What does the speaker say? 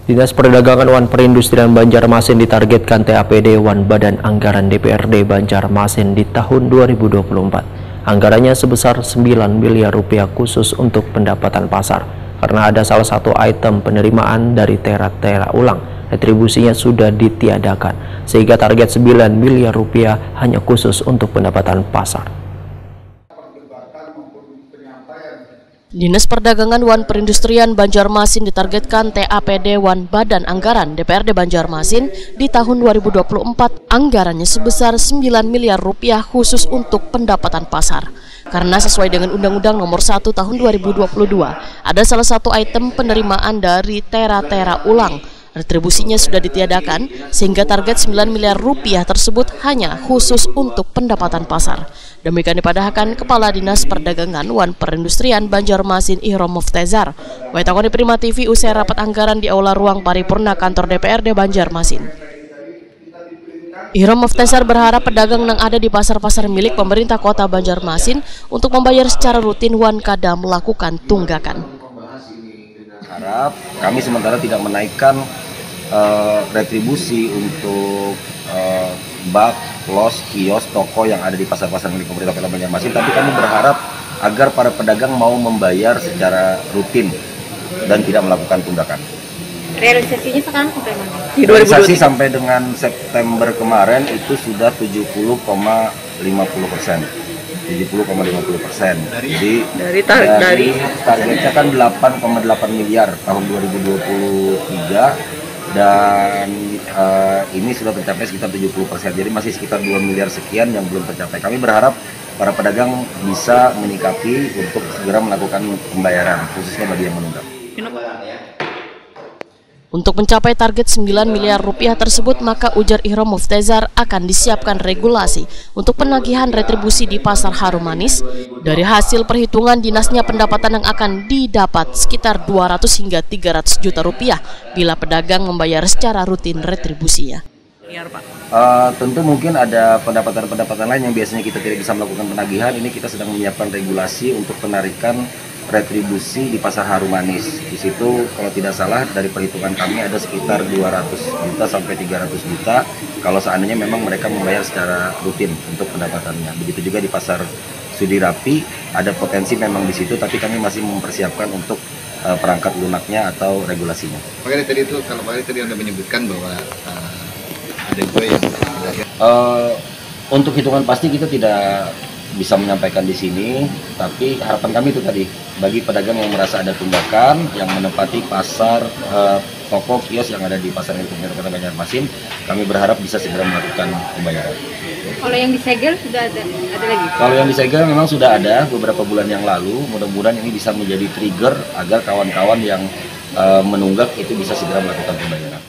Dinas Perdagangan Wan Perindustrian Banjarmasin ditargetkan TAPD Wan Badan Anggaran DPRD Banjarmasin di tahun 2024. Anggarannya sebesar 9 miliar rupiah khusus untuk pendapatan pasar, karena ada salah satu item penerimaan dari tera ulang. Retribusinya sudah ditiadakan, sehingga target 9 miliar rupiah hanya khusus untuk pendapatan pasar. Dinas Perdagangan Wan Perindustrian Banjarmasin ditargetkan TAPD Wan Badan Anggaran DPRD Banjarmasin di tahun 2024 anggarannya sebesar 9 miliar rupiah khusus untuk pendapatan pasar. Karena sesuai dengan Undang-Undang Nomor 1 Tahun 2022, ada salah satu item penerimaan dari tera ulang. Retribusinya sudah ditiadakan, sehingga target 9 miliar rupiah tersebut hanya khusus untuk pendapatan pasar. Demikian dipadahkan Kepala Dinas Perdagangan Wan Perindustrian Banjarmasin Ihrom Muftezar. Waitakoni Prima TV usai rapat anggaran di Aula Ruang Paripurna Kantor DPRD Banjarmasin. Ihrom Muftezar berharap pedagang yang ada di pasar-pasar milik pemerintah kota Banjarmasin untuk membayar secara rutin wan kada melakukan tunggakan. Harap kami sementara tidak menaikkan retribusi untuk bak, los, kios, toko yang ada di pasar-pasar milik pemerintah kota Banjarmasin, tapi kami berharap agar para pedagang mau membayar secara rutin dan tidak melakukan tunggakan. Realisasinya sekarang sampai mana? Realisasi sampai dengan September kemarin itu sudah 70,50%. 70,50%. Jadi targetnya kan 8,8 miliar tahun 2023 dan ini sudah tercapai sekitar 70%. Jadi masih sekitar 2 miliar sekian yang belum tercapai. Kami berharap para pedagang bisa menyikapi untuk segera melakukan pembayaran, khususnya bagi yang menunggak. Untuk mencapai target 9 miliar rupiah tersebut, maka ujar Ihrom Muftezar akan disiapkan regulasi untuk penagihan retribusi di pasar harum manis. Dari hasil perhitungan dinasnya, pendapatan yang akan didapat sekitar 200 hingga 300 juta rupiah bila pedagang membayar secara rutin retribusinya. Tentu mungkin ada pendapatan-pendapatan lain yang biasanya kita tidak bisa melakukan penagihan. Ini kita sedang menyiapkan regulasi untuk penarikan retribusi di pasar harum manis. Di situ kalau tidak salah dari perhitungan kami ada sekitar 200 juta sampai 300 juta kalau seandainya memang mereka membayar secara rutin untuk pendapatannya. Begitu juga di pasar Sudirapi ada potensi memang di situ, tapi kami masih mempersiapkan untuk perangkat lunaknya atau regulasinya. Makanya tadi itu kalau tadi Anda menyebutkan bahwa ada juga yang untuk hitungan pasti kita tidak bisa menyampaikan di sini, tapi harapan kami itu tadi bagi pedagang yang merasa ada tunggakan yang menempati pasar, toko, kios yang ada di pasar milik pemerintah kota Banjarmasin, kami berharap bisa segera melakukan pembayaran. Kalau yang disegel sudah ada lagi? Kalau yang disegel memang sudah ada beberapa bulan yang lalu. Mudah-mudahan ini bisa menjadi trigger agar kawan-kawan yang menunggak itu bisa segera melakukan pembayaran.